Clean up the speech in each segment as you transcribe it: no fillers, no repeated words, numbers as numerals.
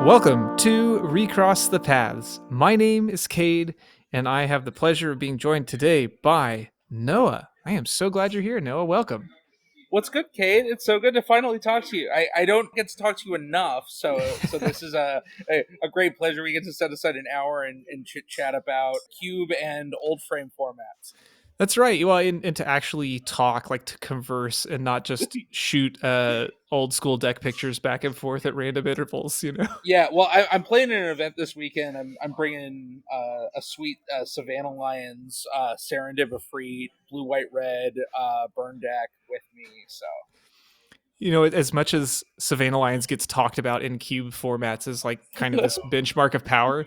Welcome to Recross the Paths. My name is Cade, and I have the pleasure of being joined today by Noah. I am so glad you're here, Noah. Welcome. What's good, Kate? It's so good to finally talk to you. I don't get to talk to you enough, so this is a great pleasure. We get to set aside an hour and chit chat about cube and old frame formats. That's right. Well, and to actually talk, like to converse, and not just shoot old school deck pictures back and forth at random intervals. Yeah, well, I'm playing an event this weekend. I'm bringing a sweet Savannah Lions Serendib Free Blue White Red burn deck with me. So As much as Savannah Lions gets talked about in cube formats as like kind of this benchmark of power,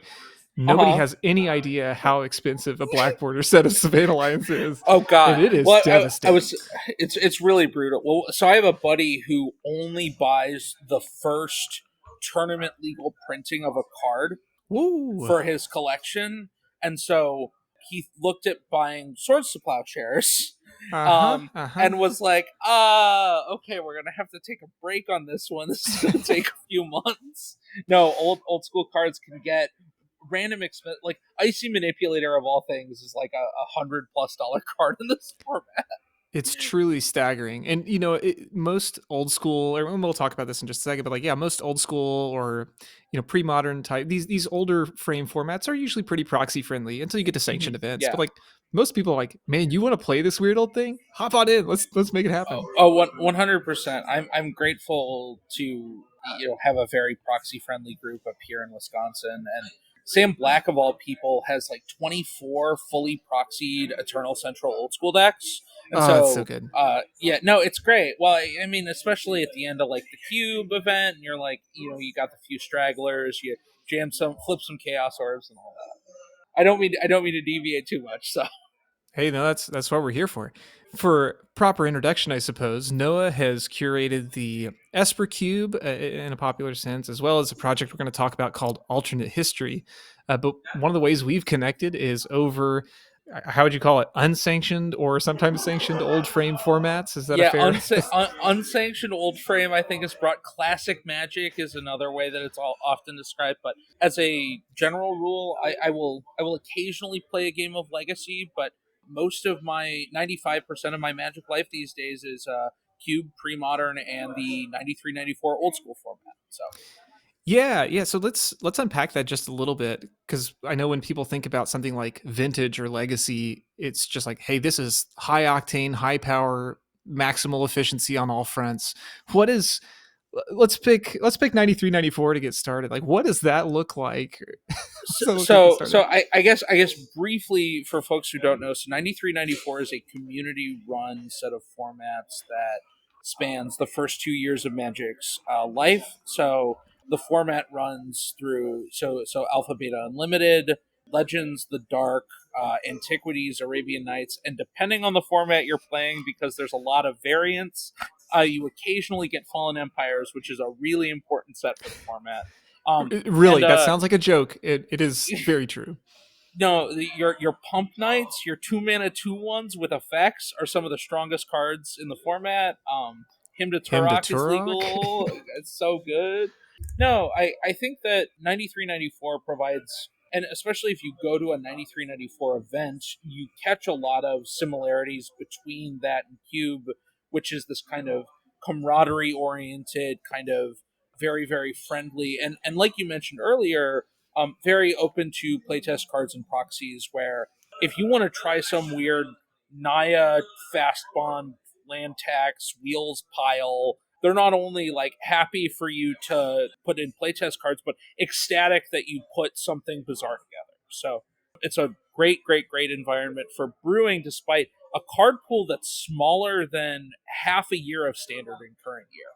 uh nobody huh. has any idea how expensive a black border set of Savannah Lions is, Oh and God! it is Well, I devastating. was. It's really brutal. Well, so I have a buddy who only buys the first tournament legal printing of a card Woo! for his collection, and so he looked at buying Swords to Plowshares, Uh huh. Uh huh. and was like, okay, we're gonna have to take a break on this one. This is gonna take a few months." No, old school cards can get random expense. Like Icy Manipulator of all things is like a $100+ card in this format. It's truly staggering. And, most old school, and we'll talk about this in just a second, but like, yeah, most old school or, pre modern type, these older frame formats are usually pretty proxy friendly until you get to sanctioned events. But Yeah. like, most people are like, man, you want to play this weird old thing? Hop on in. Let's make it happen. Oh, 100%. I'm grateful to have a very proxy friendly group up here in Wisconsin, and Sam Black of all people has like 24 fully proxied Eternal Central old school decks, and Oh, it's so so good. yeah, no, it's great. Well, I mean, especially at the end of like the cube event, and you're like, you got the few stragglers, you flip some chaos orbs and all that. I don't mean to deviate too much. So Hey, no, that's what we're here for. For proper introduction, I suppose, Noah has curated the Esper Cube in a popular sense, as well as a project we're going to talk about called Alternate History. But one of the ways we've connected is over, how would you call it, unsanctioned or sometimes sanctioned old frame formats. Is that a yeah, fair? unsanctioned old frame, I think, is brought. Classic Magic is another way that it's all often described. But as a general rule, I will occasionally play a game of Legacy, but most of my 95% of my Magic life these days is Cube, pre-modern, and the 93-94 old school format. So Yeah, yeah. So let's unpack that just a little bit, because I know when people think about something like vintage or legacy, it's just like, hey, this is high octane, high power, maximal efficiency on all fronts. What is let's pick 93, 94 to get started. Like, what does that look like? What so does that look like to so, start so out? I guess briefly for folks who don't know, so 93-94 is a community run set of formats that spans the first 2 years of Magic's life. So the format runs through so Alpha Beta Unlimited, Legends, The Dark, Antiquities, Arabian Nights, and depending on the format you're playing, because there's a lot of variants, you occasionally get Fallen Empires, which is a really important set for the format. And Really, that sounds like a joke. It is very true. no, your pump knights, your 2 mana 2/1s with effects are some of the strongest cards in the format. Him to Him to Turok is Turok. legal. It's so good. No, I think that 93-94 provides, and especially if you go to a 93-94 event, you catch a lot of similarities between that and Cube, which is this kind of camaraderie oriented, kind of very, very friendly, and like you mentioned earlier, very open to playtest cards and proxies. Where if you want to try some weird Naya fast bond land tax wheels pile, they're not only like happy for you to put in playtest cards, but ecstatic that you put something bizarre together. So it's a great, great, great environment for brewing, despite a card pool that's smaller than half a year of standard in current year.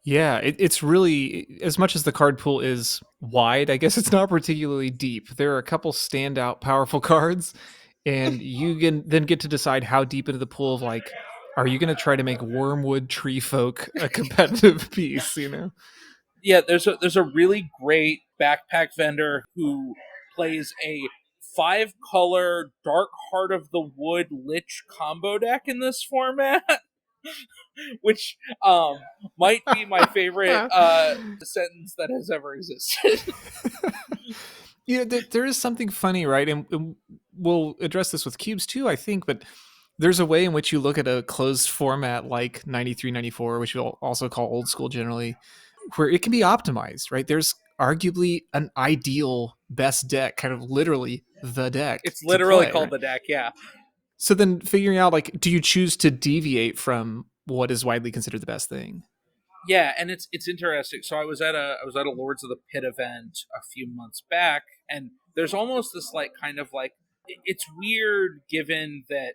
Yeah, it's really, as much as the card pool is wide, I guess it's not particularly deep. There are a couple standout powerful cards, and you can then get to decide how deep into the pool of like, are you going to try to make Wormwood Tree Folk a competitive piece? Yeah, there's a really great backpack vendor who plays a 5 color Dark Heart of the Wood Lich combo deck in this format. which might be my favorite sentence that has ever existed. There is something funny, right? And we'll address this with cubes too, I think, but there's a way in which you look at a closed format like 93, 94, which we'll also call old school generally, where it can be optimized, right? There's arguably an ideal best deck, kind of literally the deck It's to literally play, called right? the deck, yeah. So then figuring out, like, do you choose to deviate from what is widely considered the best thing? Yeah, and it's interesting. So I was at a Lords of the Pit event a few months back, and there's almost this like kind of like it's weird given that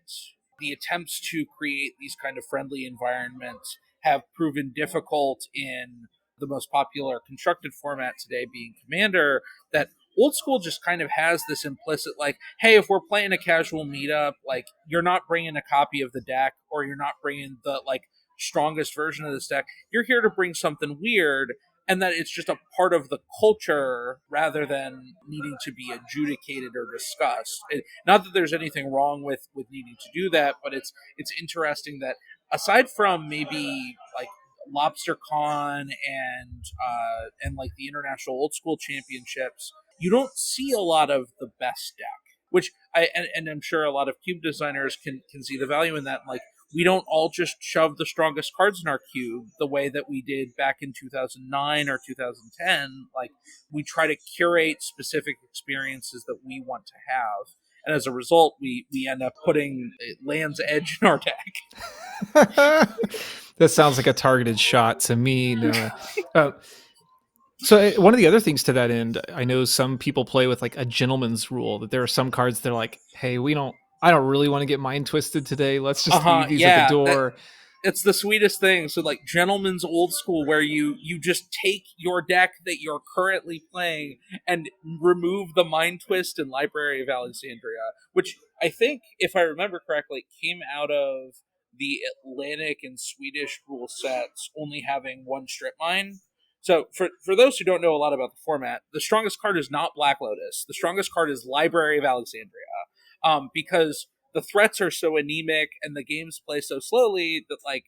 the attempts to create these kind of friendly environments have proven difficult in the most popular constructed format today being Commander, that old school just kind of has this implicit like, hey, if we're playing a casual meetup, like you're not bringing a copy of the deck or you're not bringing the like strongest version of this deck, you're here to bring something weird, and that it's just a part of the culture rather than needing to be adjudicated or discussed. Not that there's anything wrong with needing to do that, but it's interesting that aside from maybe like LobsterCon and like the international old school championships, you don't see a lot of the best deck. Which and I'm sure a lot of cube designers can see the value in that. Like we don't all just shove the strongest cards in our cube the way that we did back in 2009 or 2010. Like we try to curate specific experiences that we want to have, and as a result we end up putting Land's Edge in our deck. That sounds like a targeted shot to me, Noah. Uh, so one of the other things to that end, I know some people play with like a gentleman's rule, that there are some cards that are like, hey, I don't really want to get mind twisted today. Let's just Uh-huh, leave these at the yeah, that door. it's the sweetest thing. So like gentleman's old school, where you just take your deck that you're currently playing and remove the mind twist and Library of Alexandria, which I think, if I remember correctly, came out of the Atlantic and Swedish rule sets only having one strip mine. So for those who don't know a lot about the format, the strongest card is not Black Lotus. The strongest card is Library of Alexandria, because the threats are so anemic and the games play so slowly that like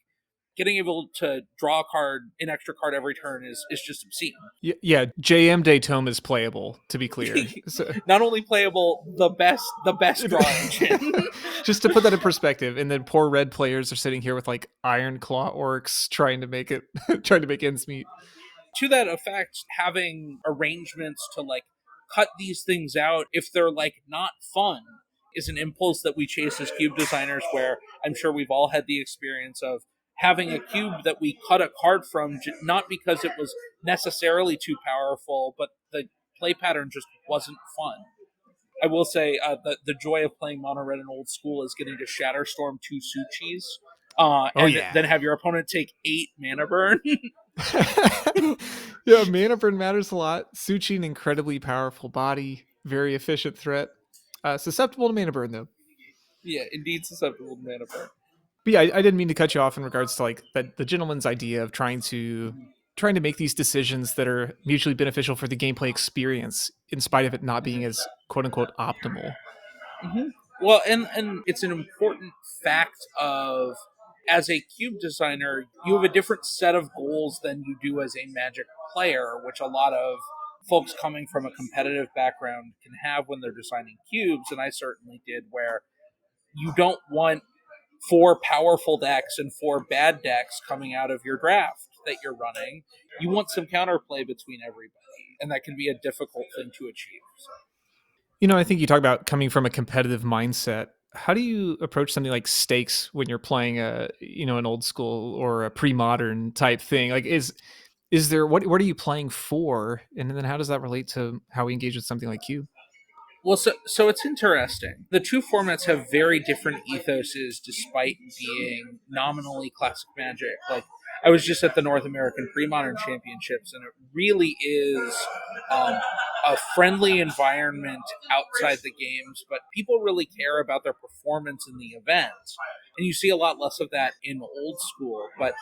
getting able to draw a card, an extra card every turn is just obscene. Yeah, JM Daytome is playable, to be clear. So, Not only playable, the best draw engine. just to put that in perspective, and then poor red players are sitting here with like Iron Claw orcs trying to make it, trying to make ends meet. To that effect, having arrangements to like cut these things out if they're like not fun is an impulse that we chase as cube designers, where I'm sure we've all had the experience of having a cube that we cut a card from, not because it was necessarily too powerful, but the play pattern just wasn't fun. I will say the joy of playing mono red and old school is getting to Shatterstorm 2 Suchis, Oh and yeah. then have your opponent take 8 mana burn. Yeah, mana burn matters a lot. Suchi, an incredibly powerful body, very efficient threat. Susceptible to mana burn though. Yeah, indeed susceptible to mana burn. But yeah, I didn't mean to cut you off in regards to like that the gentleman's idea of trying to make these decisions that are mutually beneficial for the gameplay experience, in spite of it not being as quote unquote optimal. Mm-hmm. Well, and it's an important fact of, as a cube designer, you have a different set of goals than you do as a Magic player, which a lot of folks coming from a competitive background can have when they're designing cubes, and I certainly did, where you don't want 4 powerful decks and 4 bad decks coming out of your draft that you're running. You want some counterplay between everybody, and that can be a difficult thing to achieve. So. I think you talk about coming from a competitive mindset. How do you approach something like stakes when you're playing an old school or a pre-modern type thing? Like is there what are you playing for? And then how does that relate to how we engage with something like Cube? Well, so it's interesting. The two formats have very different ethoses, despite being nominally classic Magic. Like I was just at the North American Pre-Modern Championships, and it really is um, a friendly environment outside the games, but people really care about their performance in the event, and you see a lot less of that in old school. But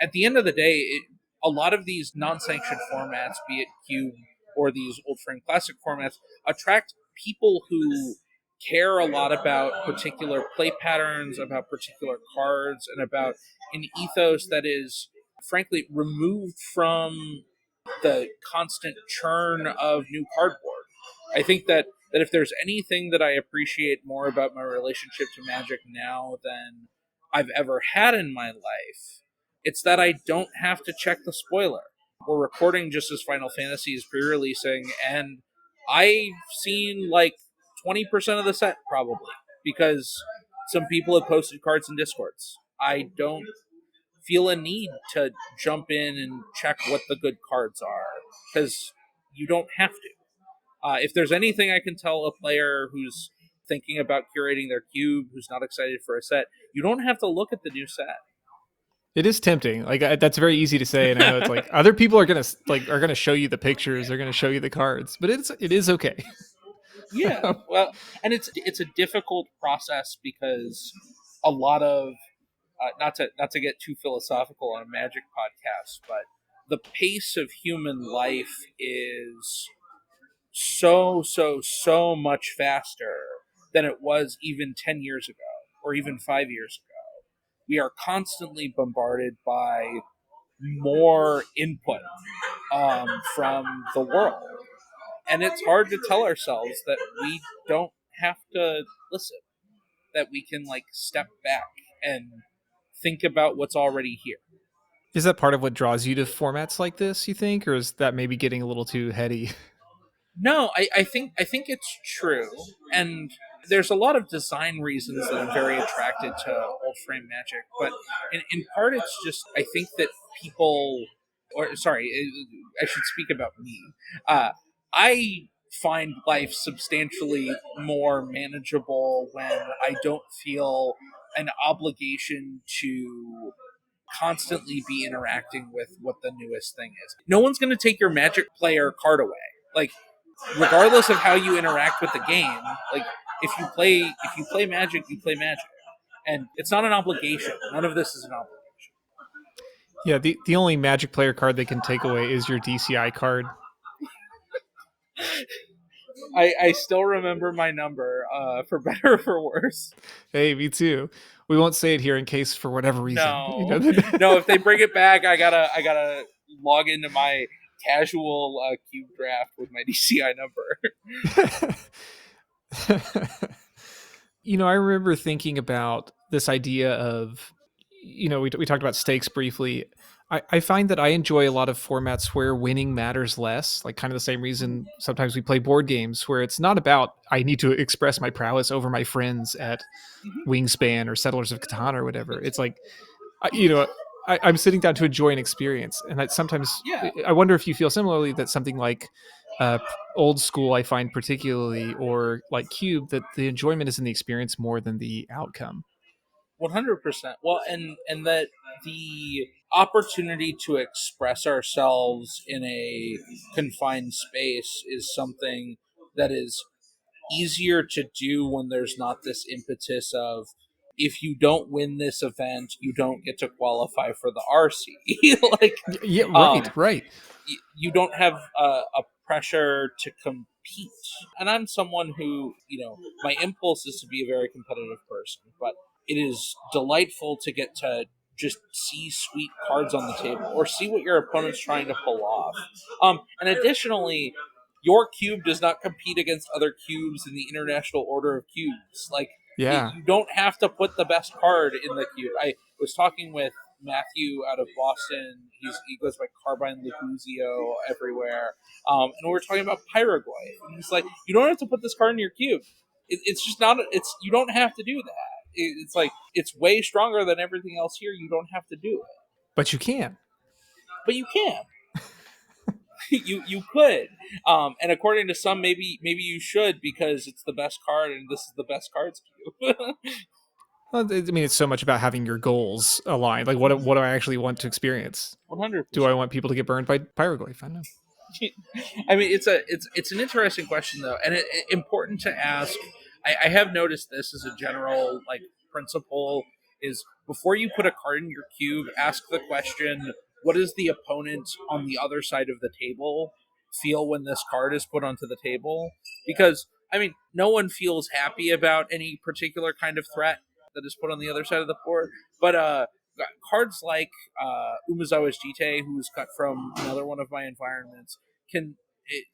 at the end of the day, a lot of these non-sanctioned formats, be it Cube or these old frame classic formats, attract people who care a lot about particular play patterns, about particular cards, and about an ethos that is, frankly, removed from the constant churn of new cardboard. I think that if there's anything that I appreciate more about my relationship to Magic now than I've ever had in my life, it's that I don't have to check the spoiler. We're recording just as Final Fantasy is pre-releasing, and I've seen like 20% of the set probably because some people have posted cards in Discords. I don't feel a need to jump in and check what the good cards are because you don't have to. If there's anything I can tell a player who's thinking about curating their cube, who's not excited for a set, you don't have to look at the new set. It is tempting. Like that's very easy to say, and I know it's like other people are gonna show you the pictures, they're gonna show you the cards, but it is okay. Yeah, well, and it's a difficult process because a lot of not to get too philosophical on a Magic podcast, but the pace of human life is so much faster than it was even 10 years ago or even 5 years ago. We are constantly bombarded by more input from the world, and it's hard to tell ourselves that we don't have to listen, that we can like step back and think about what's already here. Is that part of what draws you to formats like this, you think, or is that maybe getting a little too heady? No, I think it's true, and there's a lot of design reasons that I'm very attracted to old frame Magic, but in part it's just I think that people, or sorry, I should speak about me. I find life substantially more manageable when I don't feel an obligation to constantly be interacting with what the newest thing is. No one's going to take your Magic player card away. Like, regardless of how you interact with the game, like if you play Magic, you play Magic, and it's not an obligation. None of this is an obligation. Yeah, the only Magic player card they can take away is your DCI card. I still remember my number, for better or for worse. Hey, me too. We won't say it here in case for whatever reason. You know. No, no. If they bring it back, I gotta log into my casual cube draft with my DCI number. I remember thinking about this idea of, we talked about stakes briefly. I find that I enjoy a lot of formats where winning matters less, like kind of the same reason sometimes we play board games where it's not about I need to express my prowess over my friends at Wingspan or Settlers of Catan or whatever. It's like, I- you know, I'm sitting down to enjoy an experience, and that sometimes Yeah, I wonder if you feel similarly that something like old school I find particularly, or like Cube, that the enjoyment is in the experience more than the outcome. 100%. Well, and that the opportunity to express ourselves in a confined space is something that is easier to do when there's not this impetus of if you don't win this event, you don't get to qualify for the RC. Like, Yeah, um, right. you don't have a pressure to compete. And I'm someone who, my impulse is to be a very competitive person, but it is delightful to get to just see sweet cards on the table or see what your opponent's trying to pull off. And additionally, your cube does not compete against other cubes in the International Order of Cubes. Like, Yeah. you don't have to put the best card in the cube. I was talking with Matthew out of Boston. He goes by Carbine Luguzio everywhere. And we are talking about Pyroglyph. And he's like, you don't have to put this card in your cube. It's just not. It's you don't have to do that. It's like it's way stronger than everything else here. You don't have to do it, But you can. but you can. You could. And according to some, maybe you should because it's the best card and this is the best cards cube. Well, I mean, it's so much about having your goals aligned. Like, what do I actually want to experience? 100%. Do I want people to get burned by pyroglyph? I don't know. I mean, it's an interesting question though, and important to ask. I have noticed this as a general like principle is before you put a card in your cube, ask the question: what does the opponent on the other side of the table feel when this card is put onto the table? Because I mean, no one feels happy about any particular kind of threat that is put on the other side of the board, but cards like Umezawa's Jite, who was cut from another one of my environments, can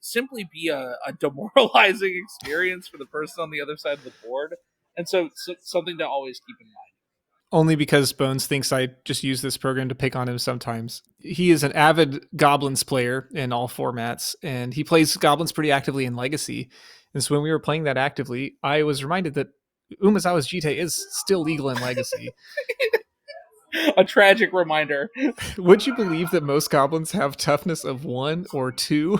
simply be a demoralizing experience for the person on the other side of the board, and so something to always keep in mind. Only because Bones thinks I just use this program to pick on him sometimes. He is an avid Goblins player in all formats, and he plays Goblins pretty actively in Legacy. And so when we were playing that actively, I was reminded that Umezawa's Jite is still legal in Legacy. A tragic reminder. Would you believe that most goblins have toughness of 1 or 2,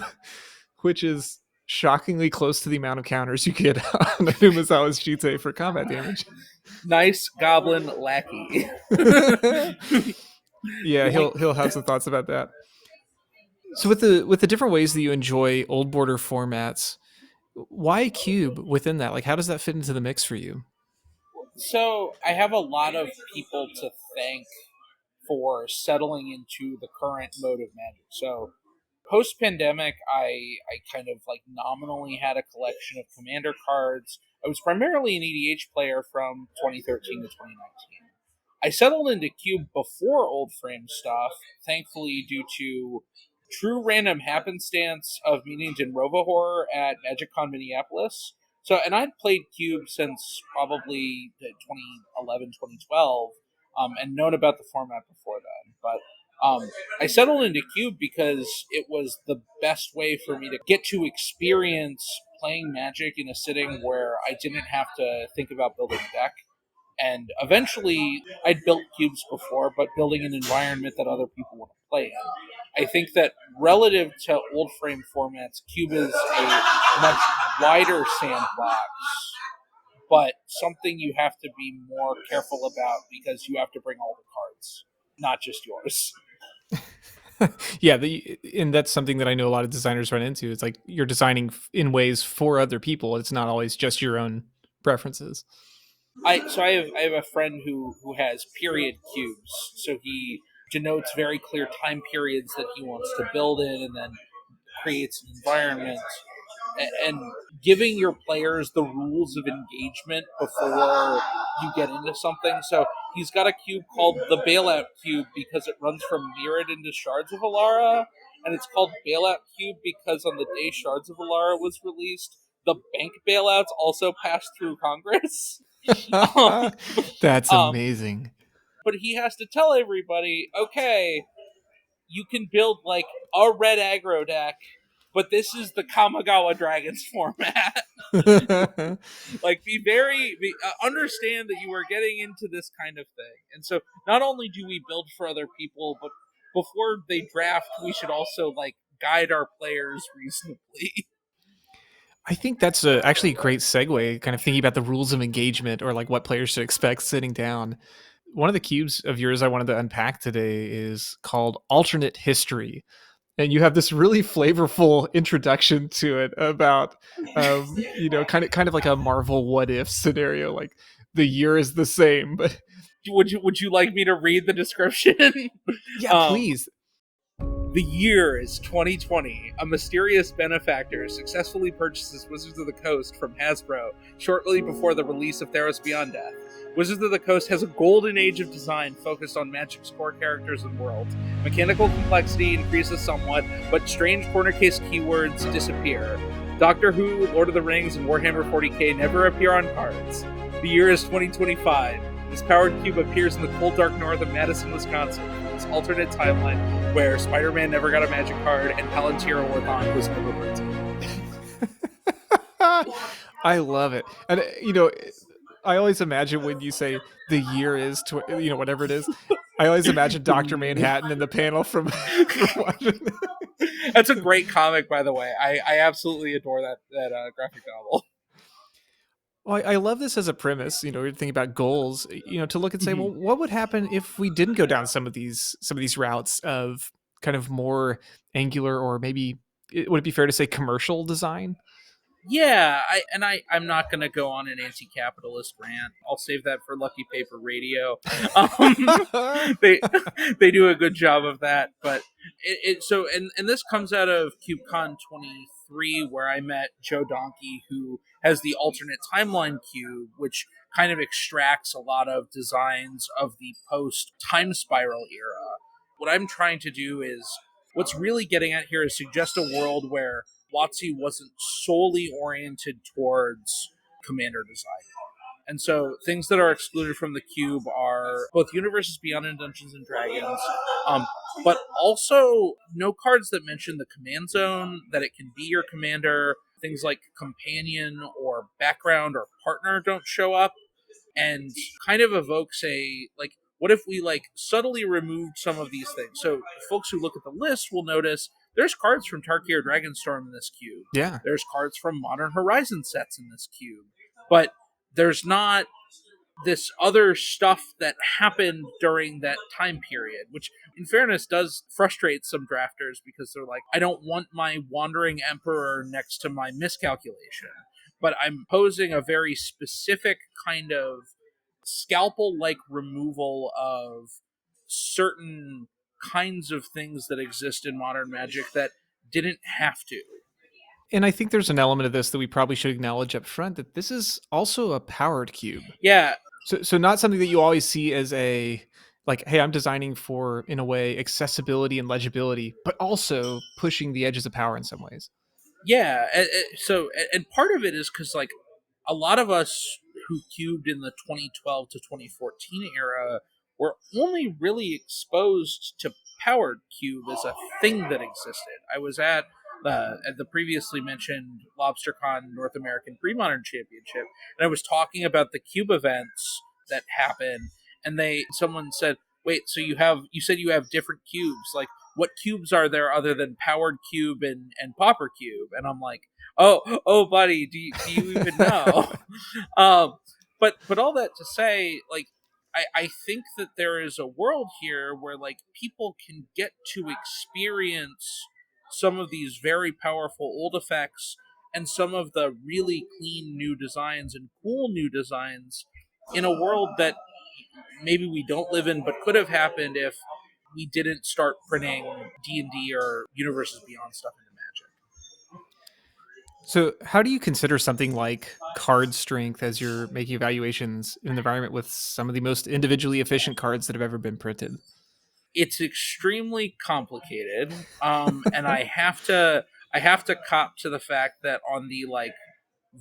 which is shockingly close to the amount of counters you get on Umezawa's Jite for combat damage? Nice goblin lackey. Yeah, Boink. he'll have some thoughts about that. So with the different ways that you enjoy old border formats, why cube within that? Like, how does that fit into the mix for you? So I have a lot of people to thank for settling into the current mode of Magic. So post pandemic, I kind of like nominally had a collection of commander cards. I was primarily an EDH player from 2013 to 2019. I settled into Cube before old frame stuff, thankfully due to true random happenstance of meeting Denrova Horror at MagicCon Minneapolis. So, and I'd played Cube since probably 2011, 2012, and known about the format before then. But I settled into Cube because it was the best way for me to get to experience playing Magic in a sitting where I didn't have to think about building a deck. And eventually, I'd built cubes before, but building an environment that other people want to play in. I think that relative to old frame formats, Cube is a much wider sandbox, but something you have to be more careful about because you have to bring all the cards, not just yours. Yeah, and that's something that I know a lot of designers run into. It's like you're designing in ways for other people. It's not always just your own preferences. I have a friend who has period cubes, so he denotes very clear time periods that he wants to build in, and then creates an environment and giving your players the rules of engagement before you get into something. So he's got a cube called the Bailout Cube because it runs from Mirrodin into Shards of Alara, and it's called Bailout Cube because on the day Shards of Alara was released, the bank bailouts also passed through Congress. um, That's um, amazing. but he has to tell everybody, okay, you can build like a red aggro deck, but this is the Kamigawa Dragons format. Like, understand that you are getting into this kind of thing. And so, not only do we build for other people, but before they draft, we should also like guide our players reasonably. I think that's actually a great segue, kind of thinking about the rules of engagement or like what players should expect sitting down. One of the cubes of yours I wanted to unpack today is called Alternate History. And you have this really flavorful introduction to it about, kind of like a Marvel what if scenario. Like the year is the same, but Would you like me to read the description? yeah, um, please. The year is 2020. A mysterious benefactor successfully purchases Wizards of the Coast from Hasbro shortly before the release of Theros Beyond Death. Wizards of the Coast has a golden age of design focused on Magic's core characters and worlds. Mechanical complexity increases somewhat, but strange corner case keywords disappear. Doctor Who, Lord of the Rings, and Warhammer 40k never appear on cards. The year is 2025. This powered cube appears in the cold dark north of Madison, Wisconsin, this alternate timeline where Spider-Man never got a magic card and Palantir Orthon was never printed. I love it. And, I always imagine when you say the year is, whatever it is, I always imagine Dr. Manhattan in the panel from watching. That's a great comic, by the way. I absolutely adore that graphic novel. Well, I love this as a premise. You're thinking about goals. To look and say, well, what would happen if we didn't go down some of these routes of kind of more angular or maybe would it be fair to say commercial design? Yeah, I'm not gonna go on an anti-capitalist rant. I'll save that for Lucky Paper Radio. They they do a good job of that, but And this comes out of CubeCon 23, where I met Joe Donkey, who has the alternate timeline cube, which kind of extracts a lot of designs of the post time spiral era. What I'm trying to do is, what's really getting at here is suggest a world where WotC wasn't solely oriented towards commander design. And so things that are excluded from the cube are both Universes Beyond and Dungeons and Dragons, um, but also no cards that mention the command zone, that it can be your commander. Things like companion or background or partner don't show up, and kind of evokes a like, what if we like subtly removed some of these things? So folks who look at the list will notice there's cards from Tarkir Dragonstorm in this cube. Yeah. There's cards from Modern Horizon sets in this cube. But there's not this other stuff that happened during that time period, which in fairness does frustrate some drafters because they're like, I don't want my wandering emperor next to my miscalculation. But I'm posing a very specific kind of scalpel like removal of certain kinds of things that exist in modern magic that didn't have to. And I think there's an element of this that we probably should acknowledge up front, that this is also a powered cube. Yeah, So not something that you always see as a, like, hey, I'm designing for, in a way, accessibility and legibility, but also pushing the edges of power in some ways. yeah. And part of it is because like a lot of us who cubed in the 2012 to 2014 era were only really exposed to powered cube as a thing that existed. I was at the previously mentioned LobsterCon North American Pre-Modern Championship, and I was talking about the cube events that happen, and someone said, "Wait, so you said you have different cubes? Like, what cubes are there other than powered cube and pauper cube?" And I'm like, "Oh, buddy, do you even know?" um, but all that to say, like, I think that there is a world here where like people can get to experience some of these very powerful old effects and some of the really clean new designs and cool new designs in a world that maybe we don't live in but could have happened if we didn't start printing D&D or Universes Beyond stuff into Magic. So how do you consider something like card strength as you're making evaluations in an environment with some of the most individually efficient cards that have ever been printed? It's extremely complicated, and I have to cop to the fact that on the like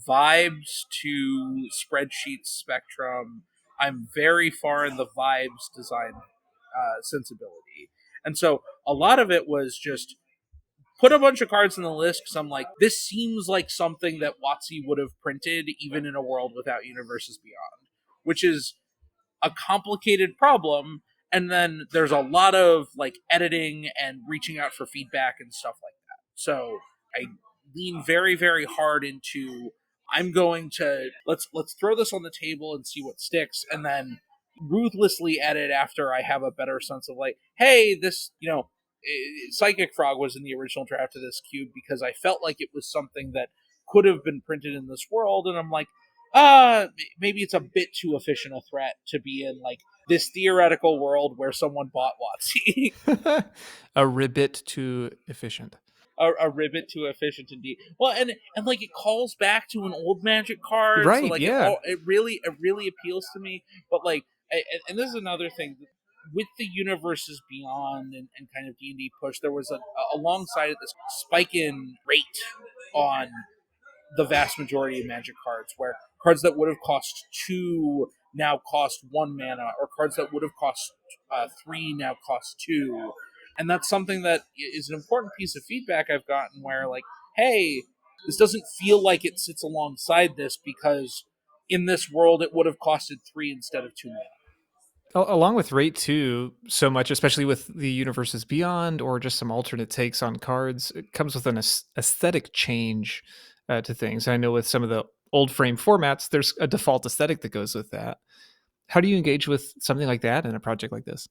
vibes to spreadsheet spectrum, I'm very far in the vibes design sensibility. And so a lot of it was just put a bunch of cards in the list because I'm like, this seems like something that WotC would have printed even in a world without Universes Beyond, which is a complicated problem. And then there's a lot of like editing and reaching out for feedback and stuff like that. So I lean very, very hard into, I'm going to let's throw this on the table and see what sticks, and then ruthlessly edit after I have a better sense of like, hey, this, Psychic Frog was in the original draft of this cube because I felt like it was something that could have been printed in this world, and I'm like, maybe it's a bit too efficient a threat to be in like this theoretical world where someone bought WotC. A ribbit too efficient. A ribbit too efficient indeed. Well, and like it calls back to an old Magic card, so Right, like yeah. it really appeals to me. But like, and this is another thing with the Universes Beyond and kind of D&D push. There was alongside it this spike in rate on the vast majority of Magic cards, where cards that would have cost two now cost one mana, or cards that would have cost three now cost two. And that's something that is an important piece of feedback I've gotten where, like, hey, this doesn't feel like it sits alongside this because in this world it would have costed three instead of two mana. Along with rate 2, so much, especially with the Universes Beyond or just some alternate takes on cards, it comes with an aesthetic change to things. I know with some of the old frame formats, there's a default aesthetic that goes with that. How do you engage with something like that in a project like this?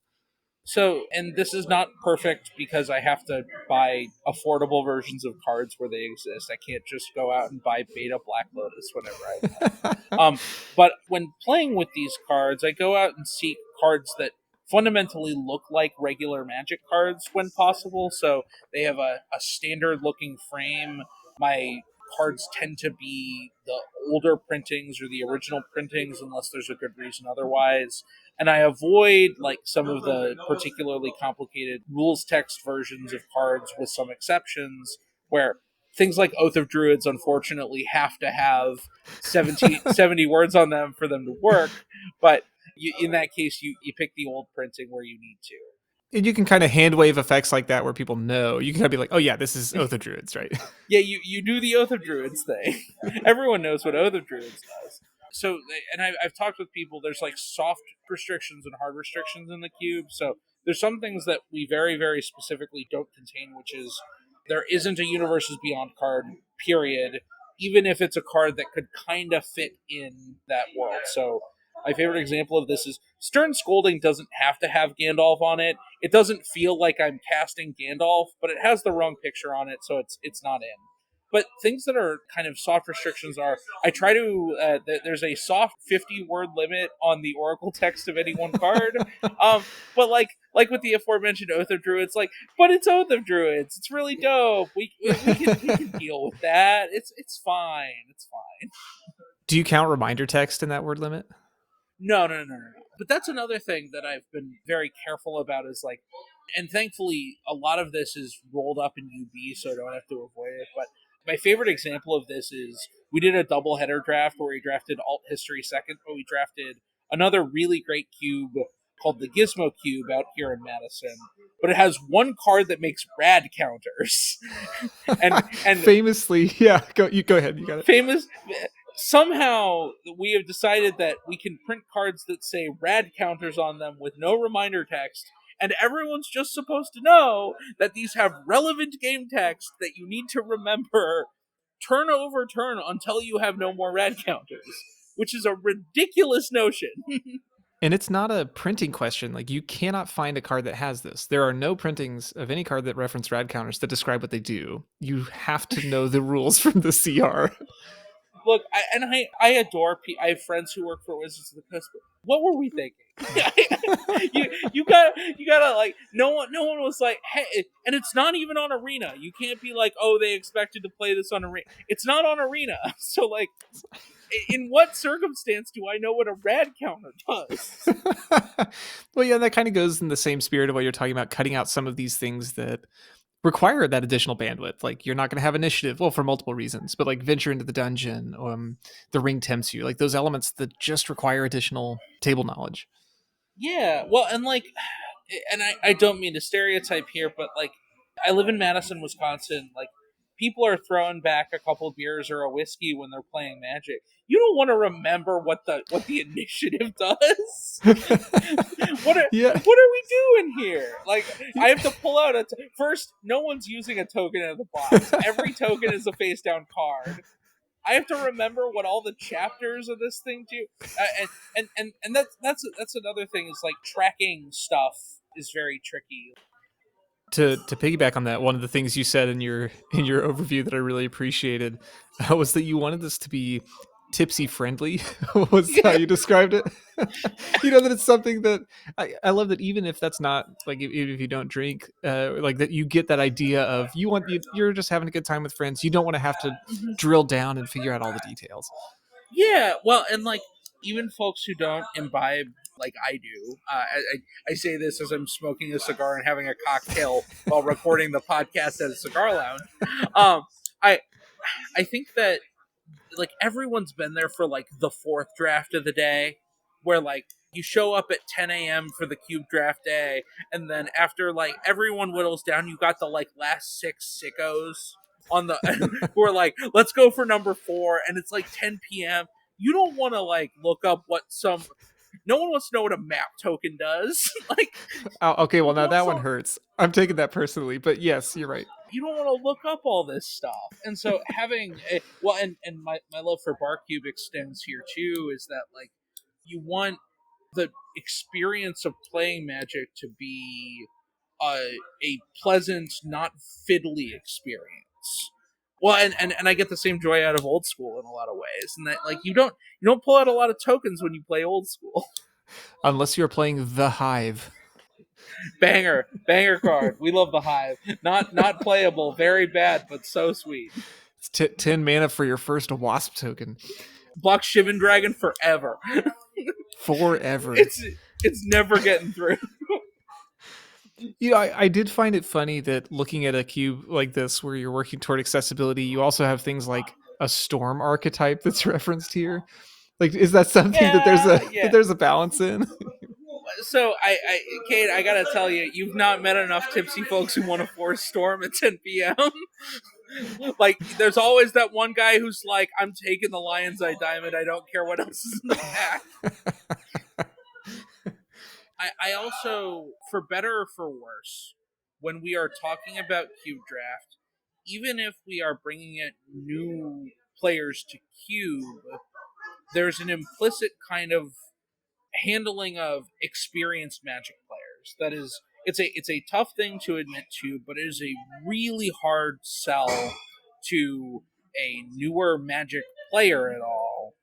So, and this is not perfect because I have to buy affordable versions of cards where they exist. I can't just go out and buy Beta Black Lotus whenever I want. But when playing with these cards, I go out and seek cards that fundamentally look like regular Magic cards when possible. So they have a standard looking frame. My cards tend to be the older printings or the original printings unless there's a good reason otherwise. And I avoid like some of the particularly complicated rules text versions of cards with some exceptions where things like Oath of Druids unfortunately have to have 70 words on them for them to work, but in that case you pick the old printing where you need to. And you can kind of hand wave effects like that where people know. You can kind of be like, oh yeah, this is Oath of Druids, right? Yeah, you do the Oath of Druids thing. Everyone knows what Oath of Druids does. So, and I've talked with people. There's like soft restrictions and hard restrictions in the cube. So there's some things that we very very specifically don't contain, which is there isn't a Universes Beyond card. Period. Even if it's a card that could kind of fit in that world. So my favorite example of this is Stern Scolding doesn't have to have Gandalf on it. It doesn't feel like I'm casting Gandalf, but it has the wrong picture on it, so it's not in. But things that are kind of soft restrictions are I try to there's a soft 50 word limit on the oracle text of any one card. But like with the aforementioned Oath of Druids, like but it's Oath of Druids. It's really dope. We can deal with that. It's fine. It's fine. Do you count reminder text in that word limit? No. But that's another thing that I've been very careful about is like, and thankfully a lot of this is rolled up in UB, so I don't have to avoid it. But my favorite example of this is we did a double header draft where we drafted Alt History second, but we drafted another really great cube called the Gizmo Cube out here in Madison. But it has one card that makes rad counters, and Famously, yeah. Go ahead. You got it. famous somehow we have decided that we can print cards that say rad counters on them with no reminder text, and everyone's just supposed to know that these have relevant game text that you need to remember turn over turn until you have no more rad counters, which is a ridiculous notion. And it's not a printing question. Like you cannot find a card that has this. There are no printings of any card that reference rad counters that describe what they do. You have to know the rules from the CR. Look, I adore. I have friends who work for Wizards of the Coast. But what were we thinking? You gotta like no one was like hey, and it's not even on Arena. You can't be like oh they expected to play this on Arena. It's not on Arena. So like, in what circumstance do I know what a rad counter does? Well, yeah, that kind of goes in the same spirit of what you're talking about, cutting out some of these things that require that additional bandwidth. Like you're not going to have initiative, well, for multiple reasons, but like venture into the dungeon, the ring tempts you, like those elements that just require additional table knowledge. Yeah, well, and like, and I don't mean to stereotype here, but like, I live in Madison, Wisconsin. Like, people are throwing back a couple beers or a whiskey when they're playing Magic. You don't want to remember what the initiative does. what are Yeah. what are we doing here? Like, I have to pull out first. No one's using a token out of the box. Every token is a face down card. I have to remember what all the chapters of this thing do, and that's another thing is like tracking stuff is very tricky. To piggyback on that, one of the things you said in your overview that I really appreciated was that you wanted this to be tipsy friendly was how Yeah. you described it. You know that it's something that I love that even if that's not like even if you don't drink like that you get that idea of you're just having a good time with friends. You don't want to have to drill down and figure out all the details. Yeah, well, and like even folks who don't imbibe like I do, I say this as I'm smoking a cigar and having a cocktail while recording the podcast at a cigar lounge. Um, I I think that like everyone's been there for like the fourth draft of the day where like you show up at 10 a.m. for the cube draft day and then after like everyone whittles down you got the like last six sickos on the who are like let's go for number 4 and it's like 10 p.m. You don't want to like look up what some no one wants to know what a map token does. Like Oh, okay, well now what's that one all, hurts. I'm taking that personally, but yes, you're right. you don't want to look up all this stuff. And so having a, well, and my love for Barcube extends here too, is that like you want the experience of playing Magic to be a pleasant, not fiddly experience. Well, and I get the same joy out of old school in a lot of ways, and that like you don't pull out a lot of tokens when you play old school. Unless you're playing the Hive. Banger card. We love the Hive. Not playable, very bad, but so sweet. It's 10 mana for your first Wasp token. Block Shivan Dragon forever. Forever. It's it's never getting through. I did find it funny that looking at a cube like this where you're working toward accessibility, you also have things like a storm archetype that's referenced here. Like, is that something that there's Yeah, a that yeah. there's a balance in? So Kate, I gotta tell you, you've not met enough tipsy folks who want to force storm at 10 p.m. Like, there's always that one guy who's like, "I'm taking the Lion's Eye Diamond. I don't care what else is in the pack." I also, for better or for worse, when we are talking about Cube Draft, even if we are bringing in new players to Cube, there's an implicit kind of handling of experienced Magic players. That is, it's a tough thing to admit to, but it is a really hard sell to a newer Magic player at all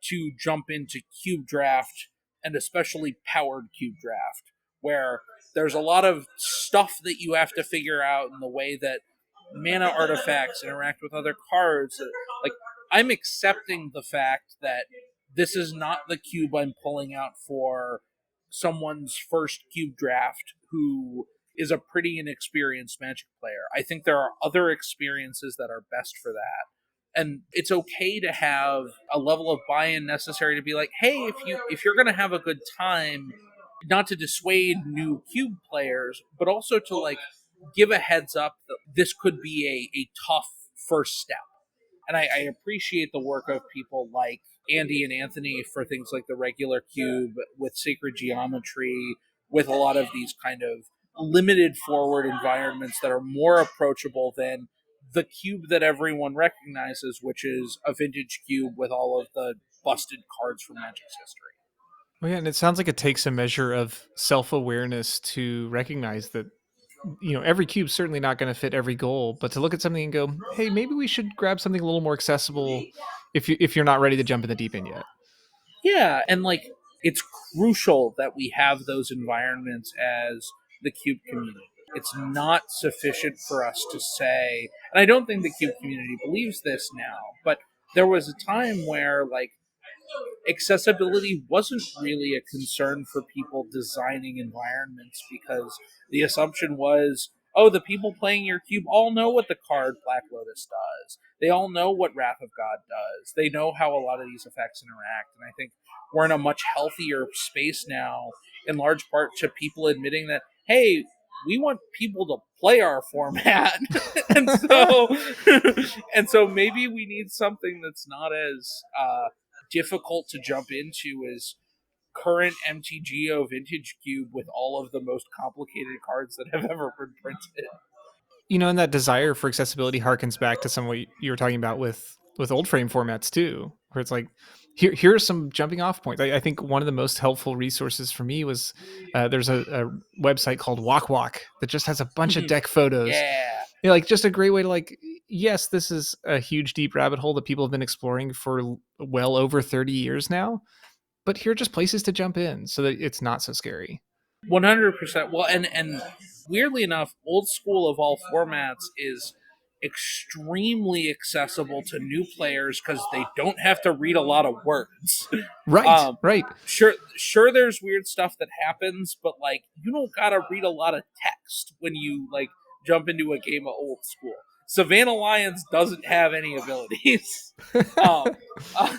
to jump into Cube Draft, and especially powered Cube Draft, where there's a lot of stuff that you have to figure out in the way that mana artifacts interact with other cards. Like, I'm accepting the fact that this is not the cube I'm pulling out for someone's first cube draft who is a pretty inexperienced Magic player. I think there are other experiences that are best for that. And it's okay to have a level of buy-in necessary to be like, hey, if you're gonna have a good time, not to dissuade new cube players, but also to like give a heads up that this could be a tough first step. And I appreciate the work of people like Andy and Anthony for things like the regular cube with sacred geometry, with a lot of these kind of limited forward environments that are more approachable than the cube that everyone recognizes, which is a vintage cube with all of the busted cards from Magic's history. Well, yeah, and it sounds like it takes a measure of self-awareness to recognize that every cube's certainly not going to fit every goal, but to look at something and go, "Hey, maybe we should grab something a little more accessible if you're not ready to jump in the deep end yet." Yeah, and like, it's crucial that we have those environments as the cube community. It's not sufficient for us to say, and I don't think the cube community believes this now, but there was a time where like accessibility wasn't really a concern for people designing environments because the assumption was, oh, the people playing your cube all know what the card Black Lotus does. They all know what Wrath of God does. They know how a lot of these effects interact. And I think we're in a much healthier space now, in large part to people admitting that, hey, we want people to play our format. and so and so maybe we need something that's not as difficult to jump into as current MTGO Vintage Cube with all of the most complicated cards that have ever been printed. And that desire for accessibility harkens back to some of what you were talking about with old frame formats too, where it's like, here are some jumping off points. I think one of the most helpful resources for me was there's a website called Walk Walk that just has a bunch of deck photos. Yeah. Like, just a great way to like, yes, this is a huge deep rabbit hole that people have been exploring for well over 30 years now, but here are just places to jump in so that it's not so scary. 100%. Well, and weirdly enough, old school of all formats is extremely accessible to new players because they don't have to read a lot of words. Right, right. Sure, there's weird stuff that happens, but like, you don't gotta read a lot of text when you like jump into a game of old school. Savannah Lions doesn't have any abilities. um, uh,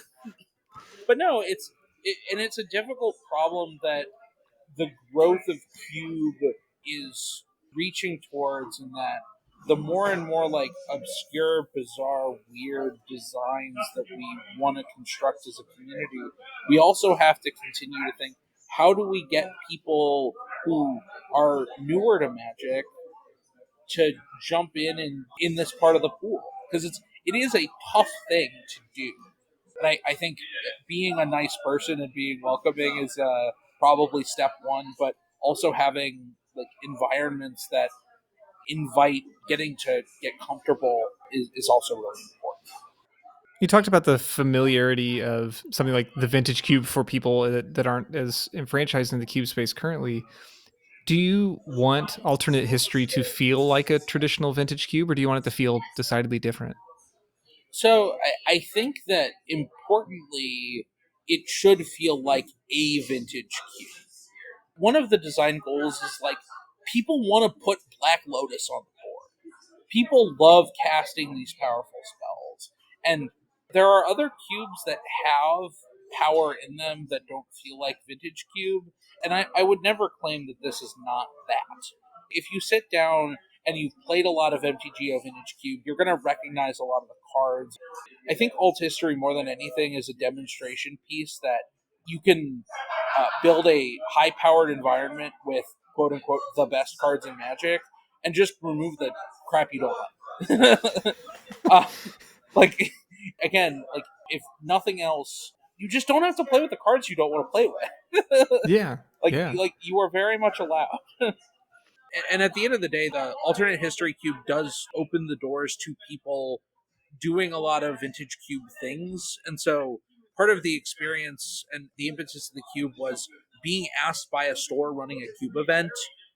but no, and it's a difficult problem that the growth of Cube is reaching towards, in that the more and more like obscure, bizarre, weird designs that we want to construct as a community, we also have to continue to think, how do we get people who are newer to Magic to jump in this part of the pool? Because it is a tough thing to do. And I think being a nice person and being welcoming is probably step one, but also having like environments that invite getting to get comfortable is also really important. You talked about the familiarity of something like the vintage cube for people that aren't as enfranchised in the cube space currently. Do you want alternate history to feel like a traditional vintage cube, or do you want it to feel decidedly different? So I think that importantly, it should feel like a vintage cube. One of the design goals is like people want to put Black Lotus on the board. People love casting these powerful spells. And there are other cubes that have power in them that don't feel like Vintage Cube. And I would never claim that this is not that. If you sit down and you've played a lot of MTGO Vintage Cube, you're going to recognize a lot of the cards. I think alt history, more than anything, is a demonstration piece that you can build a high powered environment with quote unquote the best cards in Magic and just remove the crap you don't like. uh, like again, like if nothing else, you just don't have to play with the cards you don't want to play with. Yeah, like yeah. like you are very much allowed. And at the end of the day, the alternate history cube does open the doors to people doing a lot of vintage cube things. And so part of the experience and the impetus of the cube was being asked by a store running a cube event,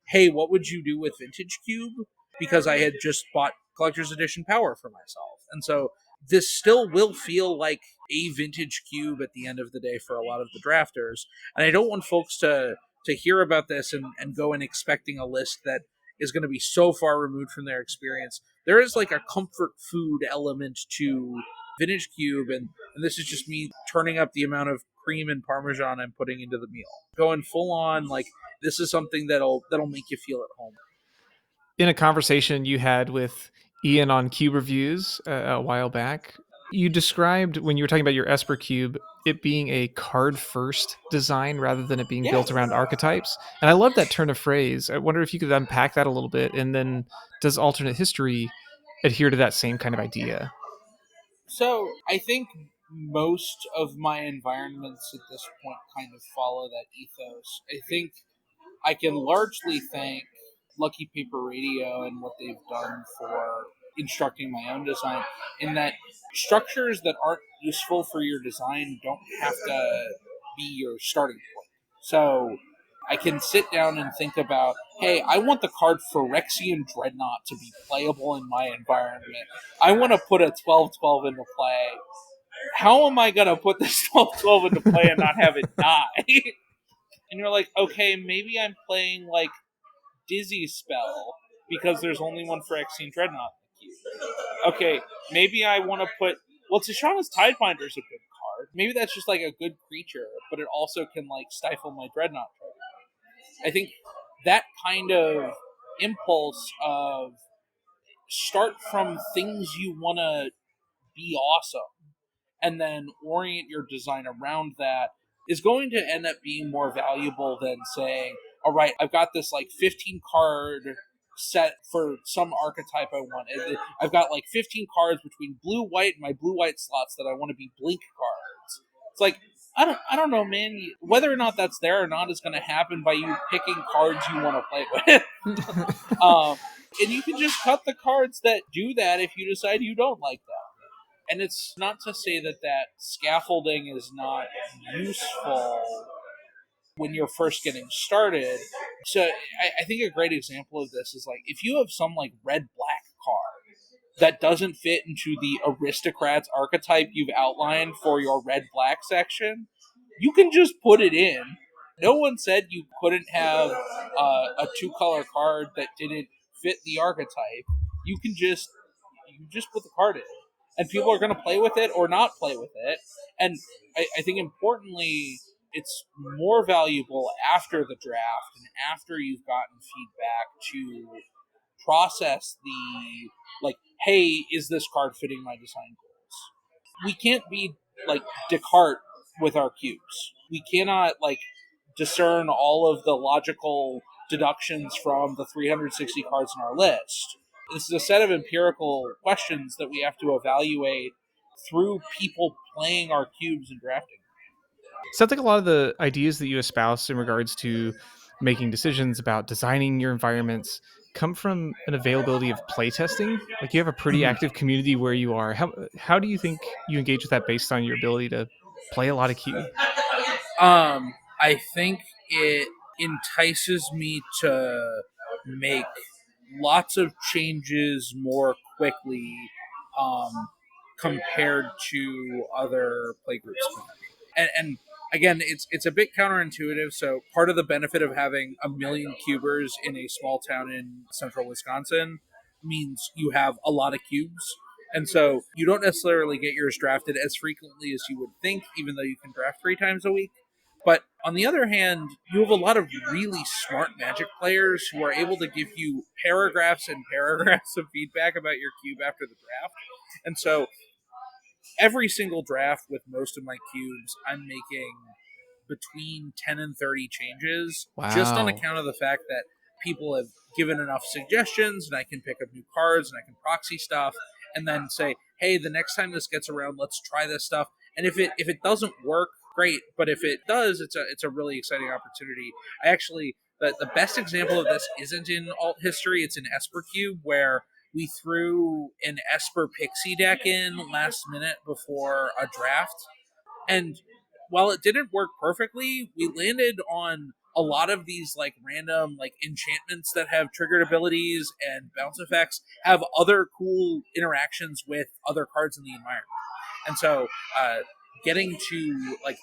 hey, what would you do with vintage cube? Because I had just bought collector's edition power for myself. And so this still will feel like a vintage cube at the end of the day for a lot of the drafters. And I don't want folks to hear about this and go in expecting a list that is going to be so far removed from their experience. There is like a comfort food element to vintage cube, and this is just me turning up the amount of cream and parmesan I'm putting into the meal, going full on like this is something that'll make you feel at home. In a conversation you had with Ian on Cube Reviews a while back, you described when you were talking about your Esper Cube it being a card first design rather than it being Yeah. built around archetypes. And I love that turn of phrase. I wonder if you could unpack that a little bit. And then does alternate history adhere to that same kind of idea? So I think most of my environments at this point kind of follow that ethos. I think I can largely thank Lucky Paper Radio and what they've done for instructing my own design, in that structures that aren't useful for your design don't have to be your starting point. So I can sit down and think about, hey, I want the card Phyrexian Dreadnought to be playable in my environment. I want to put a 12-12 into play. How am I going to put this 12-12 into play and not have it die? And you're like, okay, maybe I'm playing like Dizzy Spell because there's only one for Phyrexian Dreadnought. Okay, maybe I want to put. Well, Tishana's Tidefinder is a good card. Maybe that's just like a good creature, but it also can like stifle my Dreadnought trigger. I think that kind of impulse of start from things you want to be awesome and then orient your design around that is going to end up being more valuable than saying, all right, I've got this like 15 card set for some archetype I want. I've got like 15 cards between blue white and my blue white slots that I want to be blink cards. It's like I don't know, man. Whether or not that's there or not is going to happen by you picking cards you want to play with. um, and you can just cut the cards that do that if you decide you don't like them. And it's not to say that that scaffolding is not useful when you're first getting started. So I think a great example of this is like if you have some like red black card that doesn't fit into the aristocrats archetype you've outlined for your red black section, you can just put it in. No one said you couldn't have a two color card that didn't fit the archetype. You can just put the card in, and people are going to play with it or not play with it. And I think importantly, it's more valuable after the draft and after you've gotten feedback to process the like, hey, is this card fitting my design goals? We can't be like Descartes with our cubes. We cannot like discern all of the logical deductions from the 360 cards in our list. This is a set of empirical questions that we have to evaluate through people playing our cubes and drafting. Sounds like a lot of the ideas that you espouse in regards to making decisions about designing your environments come from an availability of playtesting? Like you have a pretty Mhm. active community where you are. How do you think you engage with that based on your ability to play a lot of cube? I think it entices me to make lots of changes more quickly, um, compared to other playgroups can. And again, it's a bit counterintuitive. So part of the benefit of having a million cubers in a small town in central Wisconsin means you have a lot of cubes. And so you don't necessarily get yours drafted as frequently as you would think, even though you can draft 3 times a week. But on the other hand, you have a lot of really smart Magic players who are able to give you paragraphs and paragraphs of feedback about your cube after the draft. And so every single draft with most of my cubes, I'm making between 10 and 30 changes just on Wow. account of the fact that people have given enough suggestions and I can pick up new cards and I can proxy stuff and then say, hey, the next time this gets around, let's try this stuff. And if it doesn't work, great. But if it does, it's a really exciting opportunity. I actually the best example of this isn't in alt history, it's in Esper Cube, where we threw an Esper Pixie deck in last minute before a draft, and while it didn't work perfectly, we landed on a lot of these like random like enchantments that have triggered abilities and bounce effects have other cool interactions with other cards in the environment. And so getting to like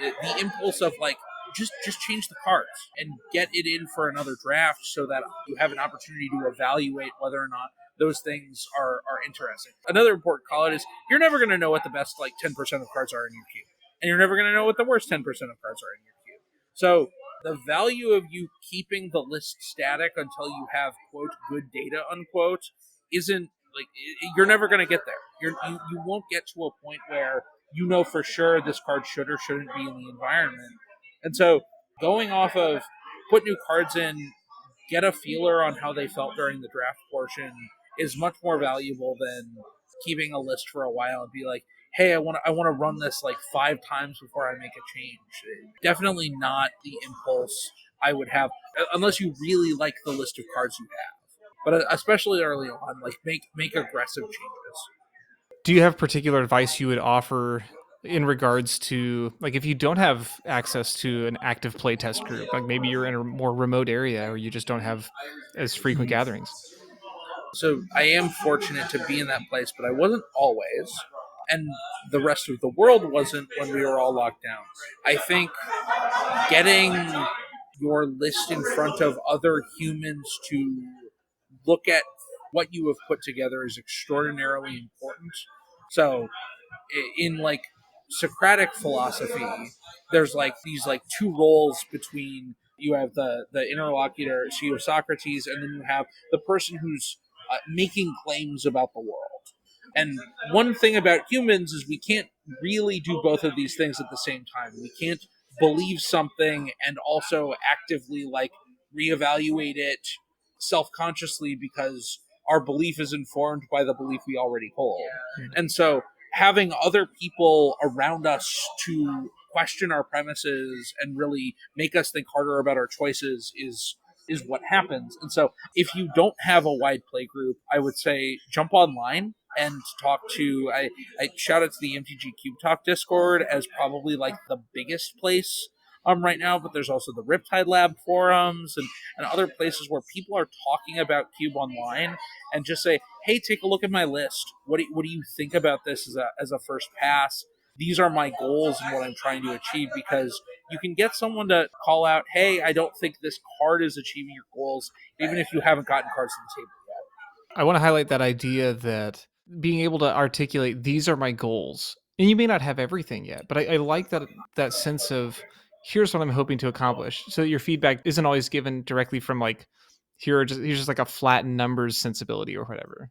the impulse of like just change the cards and get it in for another draft so that you have an opportunity to evaluate whether or not those things are interesting. Another important call out is you're never going to know what the best like 10% of cards are in your queue, and you're never going to know what the worst 10% of cards are in your queue. So the value of you keeping the list static until you have quote good data unquote isn't like you're never going to get there. You won't get to a point where you know for sure this card should or shouldn't be in the environment. And so going off of put new cards in, get a feeler on how they felt during the draft portion is much more valuable than keeping a list for a while and be like, hey, I want to run this like 5 times before I make a change. Definitely not the impulse I would have unless you really like the list of cards you have. But especially early on, like make aggressive changes. Do you have particular advice you would offer in regards to like if you don't have access to an active playtest group, like maybe you're in a more remote area or you just don't have as frequent gatherings? So I am fortunate to be in that place, but I wasn't always, and the rest of the world wasn't when we were all locked down. I think getting your list in front of other humans to look at what you have put together is extraordinarily important. So in like Socratic philosophy, there's like these like two roles between you have the interlocutor, so you have Socrates, and then you have the person who's making claims about the world. And one thing about humans is we can't really do both of these things at the same time. We can't believe something and also actively like reevaluate it self-consciously because our belief is informed by the belief we already hold. Hmm. And so having other people around us to question our premises and really make us think harder about our choices is what happens. And so if you don't have a wide play group, I would say jump online and talk to I shout out to the MTG Cube Talk Discord as probably like the biggest place right now, but there's also the Riptide Lab forums and other places where people are talking about Cube online and just say, hey, take a look at my list. What do you think about this as a first pass? These are my goals and what I'm trying to achieve, because you can get someone to call out, hey, I don't think this card is achieving your goals, even if you haven't gotten cards to the table yet. I want to highlight that idea that being able to articulate these are my goals, and you may not have everything yet, but I like that sense of here's what I'm hoping to accomplish, so that your feedback isn't always given directly from like here's just like a flat numbers sensibility or whatever.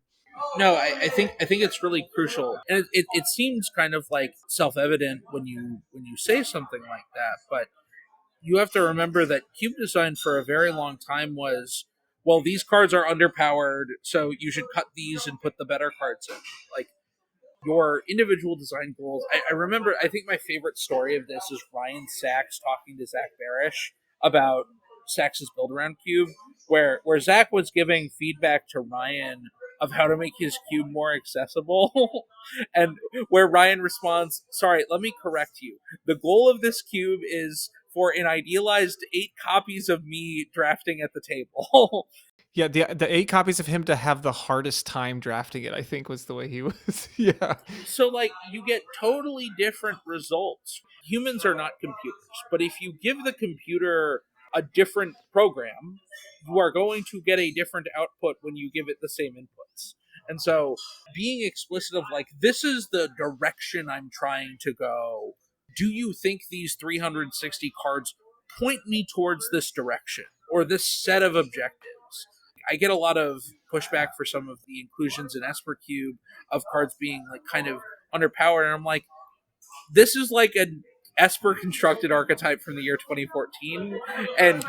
No, I think it's really crucial, and it seems kind of like self evident when you say something like that, but you have to remember that cube design for a very long time was, well, these cards are underpowered, so you should cut these and put the better cards in. Like your individual design goals. I remember, I think my favorite story of this is Ryan Sachs talking to Zach Barish about Sax's build around cube, where Zach was giving feedback to Ryan of how to make his cube more accessible, and where Ryan responds, "Sorry, let me correct you. The goal of this cube is for an idealized 8 copies of me drafting at the table." Yeah, the 8 copies of him to have the hardest time drafting it, I think was the way he was. Yeah. So, like, you get totally different results. Humans are not computers, but if you give the computer a different program, you are going to get a different output when you give it the same inputs. And so, being explicit of, like, this is the direction I'm trying to go. Do you think these 360 cards point me towards this direction or this set of objectives? I get a lot of pushback for some of the inclusions in Esper Cube of cards being like kind of underpowered, and I'm like, this is like an Esper constructed archetype from the year 2014, and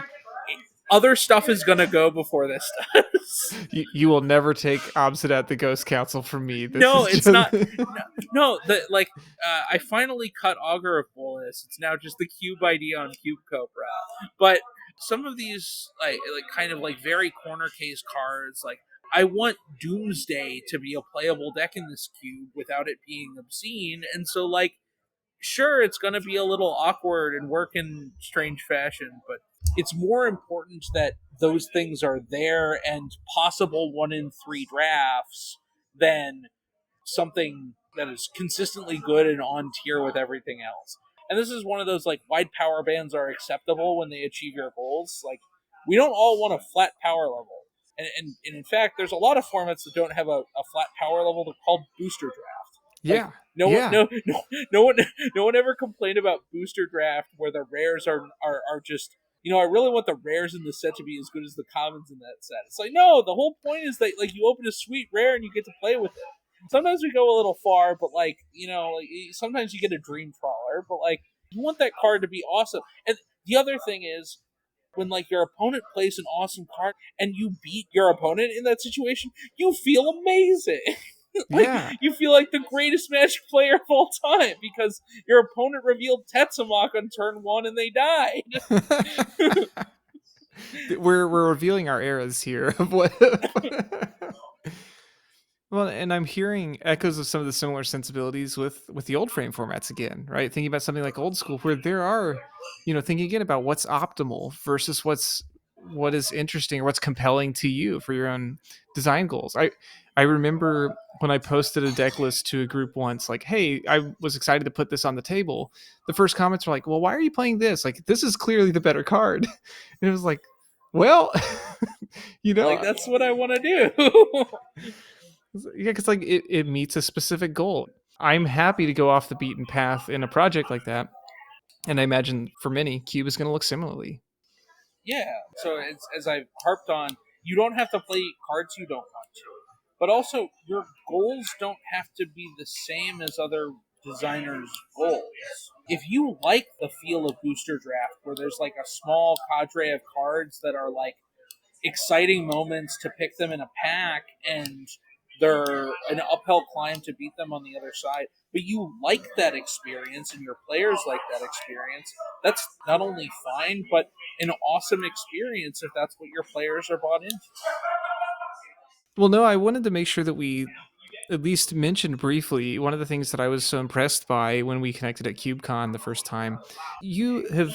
other stuff is gonna go before this does. You will never take Obsidat the Ghost Council from me. This No, is it's just not. No, the like I finally cut Augur of Fullness. It's now just the Cube ID on Cube Cobra. But some of these like kind of like very corner case cards, like I want Doomsday to be a playable deck in this cube without it being obscene, and so like sure it's going to be a little awkward and work in strange fashion, but it's more important that those things are there and possible 1 in 3 drafts than something that is consistently good and on tier with everything else. And this is one of those like wide power bands are acceptable when they achieve your goals. Like we don't all want a flat power level. And in fact, there's a lot of formats that don't have a flat power level. They're called booster draft. Like yeah. no one, Yeah. no one, no one ever complained about booster draft where the rares are just I really want the rares in the set to be as good as the commons in that set. It's like no, the whole point is that like you open a sweet rare and you get to play with it. Sometimes we go a little far, but like like sometimes you get a dream trawler, but like you want that card to be awesome. And the other thing is when like your opponent plays an awesome card and you beat your opponent in that situation, you feel amazing. Like Yeah. you feel like the greatest Magic player of all time because your opponent revealed Tetsamok on turn 1 and they died. We're revealing our eras here of what Well, and I'm hearing echoes of some of the similar sensibilities with the old frame formats again, right? Thinking about something like old school, where there are, thinking again about what's optimal versus what is interesting or what's compelling to you for your own design goals. I remember when I posted a deck list to a group once, like, hey, I was excited to put this on the table. The first comments were like, well, why are you playing this? Like, this is clearly the better card. And it was like, well, you Like know, that's what I want to do. yeah, because like it meets a specific goal. I'm happy to go off the beaten path in a project like that, and I imagine for many, Cube is going to look similarly. Yeah. So it's as I've harped on, you don't have to play cards you don't want to. But also your goals don't have to be the same as other designers' goals. If you like the feel of booster draft where there's like a small cadre of cards that are like exciting moments to pick them in a pack and they're an uphill climb to beat them on the other side, but you like that experience and your players like that experience, that's not only fine but an awesome experience if that's what your players are bought into. Well, no, I wanted to make sure that we at least mentioned briefly one of the things that I was so impressed by when we connected at CubeCon the first time. You have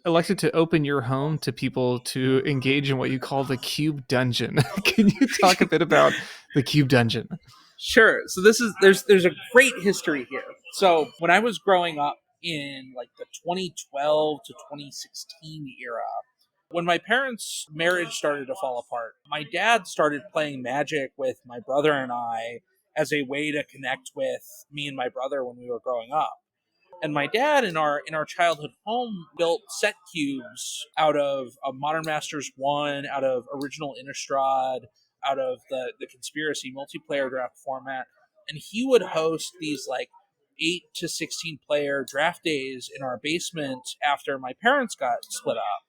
elected to open your home to people to engage in what you call the Cube Dungeon. Can you talk a bit about the Cube Dungeon? Sure. So this is there's a great history here. So when I was growing up in like the 2012 to 2016 era, when my parents' marriage started to fall apart, my dad started playing Magic with my brother and I as a way to connect with me and my brother when we were growing up. And my dad in our childhood home built set cubes out of a Modern Masters 1, out of original Innistrad, out of the Conspiracy multiplayer draft format. And he would host these like 8 to 16 player draft days in our basement after my parents got split up.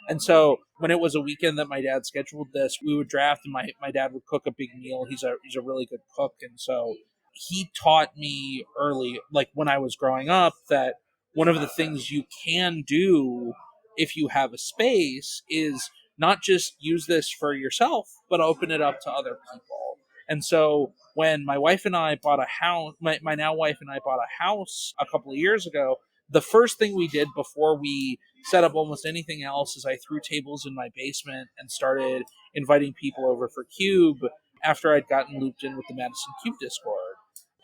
And so when it was a weekend that my dad scheduled this, we would draft and my dad would cook a big meal. He's a really good cook, and so he taught me early, like when I was growing up, that one of the things you can do if you have a space, is not just use this for yourself, but open it up to other people. And so when my wife and I bought a house, my now wife and I bought a house a couple of years ago, the first thing we did before we set up almost anything else is I threw tables in my basement and started inviting people over for Cube after I'd gotten looped in with the Madison Cube Discord.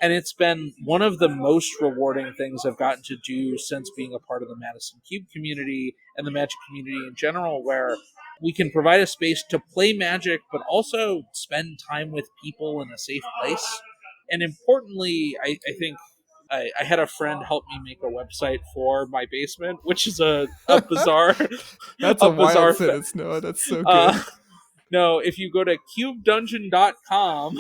And it's been one of the most rewarding things I've gotten to do since being a part of the Madison Cube community and the Magic community in general, where we can provide a space to play Magic, but also spend time with people in a safe place. And importantly, I think I had a friend help me make a website for my basement, which is a bizarre, That's a a wild bizarre. sentence, Noah. That's so good. Uh, no, if you go to cubedungeon.com,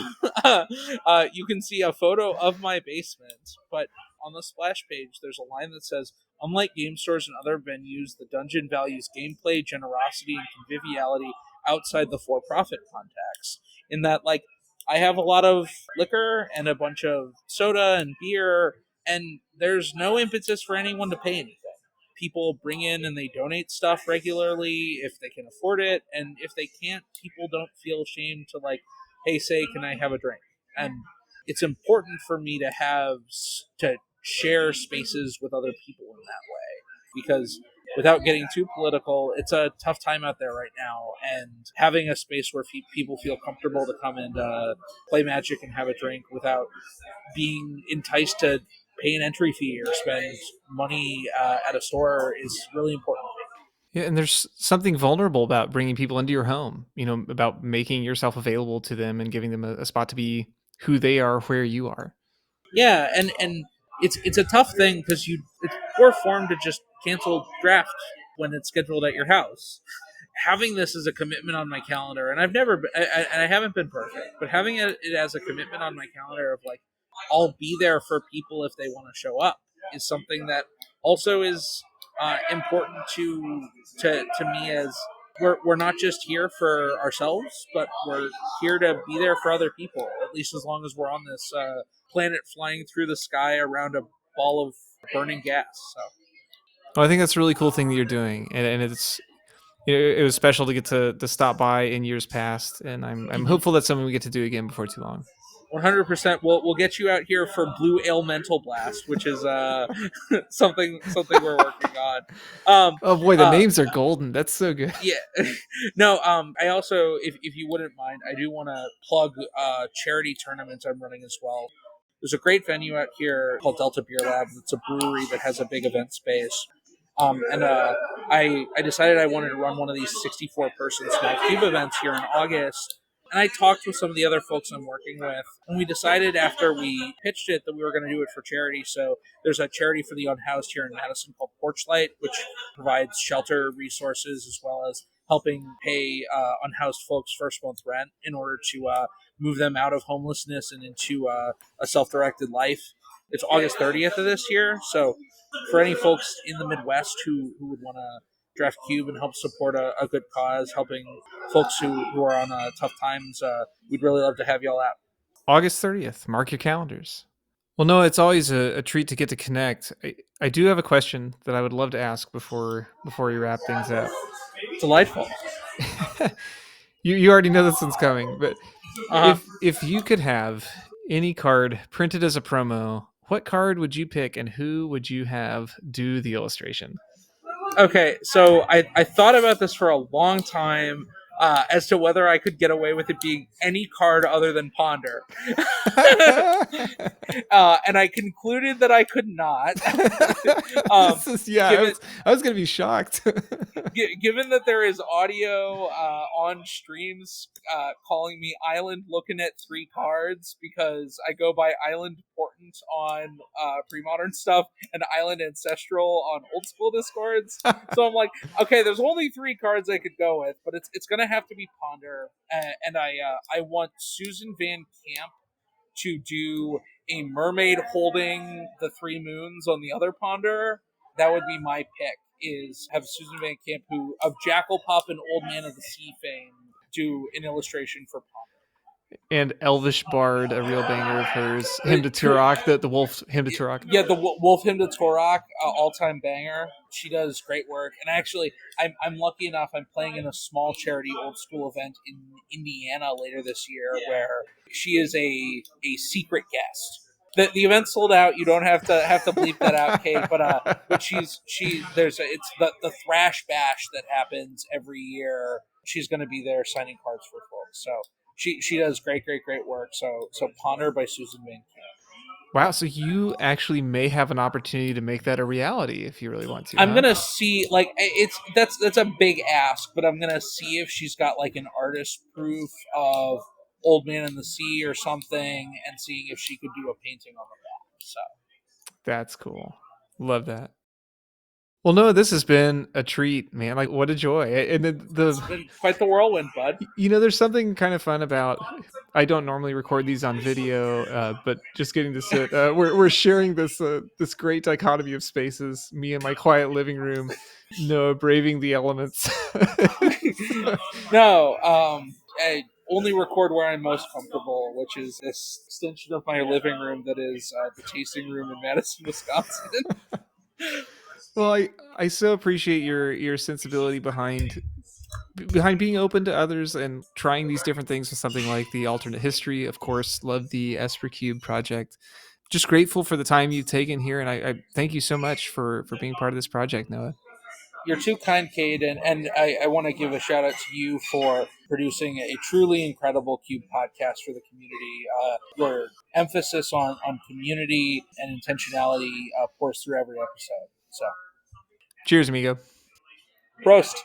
you can see a photo of my basement. But on the splash page, there's a line that says, "Unlike game stores and other venues, the dungeon values gameplay, generosity, and conviviality outside the for-profit context." In that, like, I have a lot of liquor and a bunch of soda and beer, and there's no impetus for anyone to pay anything. People bring in and they donate stuff regularly if they can afford it, and if they can't, people don't feel ashamed to, like, hey, say, can I have a drink? And it's important for me to to share spaces with other people in that way, because without getting too political, it's a tough time out there right now, and having a space where people feel comfortable to come and play Magic and have a drink without being enticed to pay an entry fee or spend money at a store is really important. Yeah, and there's something vulnerable about bringing people into your home, about making yourself available to them and giving them a spot to be who they are where you are. Yeah, and it's a tough thing because it's poor form to just cancel draft when it's scheduled at your house. Having this as a commitment on my calendar, and I've never, and I haven't been perfect, but having it as a commitment on my calendar of, like, I'll be there for people if they want to show up, is something that also is important to me, as we're not just here for ourselves, but we're here to be there for other people, at least as long as we're on this planet flying through the sky around a ball of burning gas. So Well, I think that's a really cool thing that you're doing, and it's it was special to get to stop by in years past, and I'm hopeful that's something we get to do again before too long. 100%. We'll get you out here for Blue Ale Mental Blast, which is something we're working on. Oh boy, the Uh, names are golden. That's so good. yeah. No. I also, if you wouldn't mind, I do want to plug charity tournaments I'm running as well. There's a great venue out here called Delta Beer Lab. It's a brewery that has a big event space. And I decided I wanted to run one of these 64 person small cube events here in August. And I talked with some of the other folks I'm working with, and we decided after we pitched it that we were going to do it for charity. So there's a charity for the unhoused here in Madison called Porchlight, which provides shelter resources as well as helping pay unhoused folks first month rent in order to move them out of homelessness and into a self-directed life. It's August 30th of this year, so for any folks in the Midwest who would want to draft Cube and help support a good cause, helping folks who are on tough times, we'd really love to have y'all out. August 30th. Mark your calendars. Well, no, it's always a treat to get to connect. I do have a question that I would love to ask before we wrap things up. Delightful. You already know this one's coming, but Uh huh. if you could have any card printed as a promo, what card would you pick, and who would you have do the illustration? Okay, so I thought about this for a long time as to whether I could get away with it being any card other than Ponder. And I concluded that I could not. um, This is yeah. given I was gonna be shocked. given that there is audio on streams calling me Island looking at three cards, because I go by Island Portent on pre-modern stuff and Island Ancestral on old school discords. So I'm like, okay, there's only three cards I could go with, but it's gonna have to be Ponder, and I want Susan Van Camp to do a mermaid holding the three moons on the other Ponder. That would be my pick. Is have Susan Van Camp, of Jackal Pup and Old Man of the Sea fame, do an illustration for Ponder. and Elvish Bard, a real banger of hers. Hymn to Cor- Turok, the wolf hymn to Turok. yeah, the Wolf Hymn to Torok, all-time banger. She does great work, and actually, I'm lucky enough. I'm playing in a small charity old school event in Indiana later this year, where she is a secret guest. The event sold out. You don't have to bleep that out, Kate. But it's the Thrash Bash that happens every year. She's going to be there signing cards for folks. So she does great work. So Ponder by Susan Van Camp. Wow, so you actually may have an opportunity to make that a reality if you really want to, I'm huh? gonna see like that's a big ask, but I'm gonna see if she's got like an artist proof of Old Man in the Sea or something, and seeing if she could do a painting on the back. So That's cool. Love that. Well, Noah, this has been a treat, man. Like, what a joy! And it's been quite the whirlwind, bud. there's something kind of fun about. I don't normally record these on video, but just getting to sit. We're sharing this great dichotomy of spaces. Me in my quiet living room, Noah braving the elements. No, I only record where I'm most comfortable, which is this extension of my living room that is the tasting room in Madison, Wisconsin. Well, I so appreciate your sensibility behind being open to others and trying these different things with something like the alternate history. Of course, love the Esper Cube project. Just grateful for the time you've taken here, and I thank you so much for being part of this project, Noah. You're too kind, Cade, and I want to give a shout out to you for producing a truly incredible Cube podcast for the community. Your emphasis on community and intentionality pours through every episode. So, Cheers, amigo. Prost.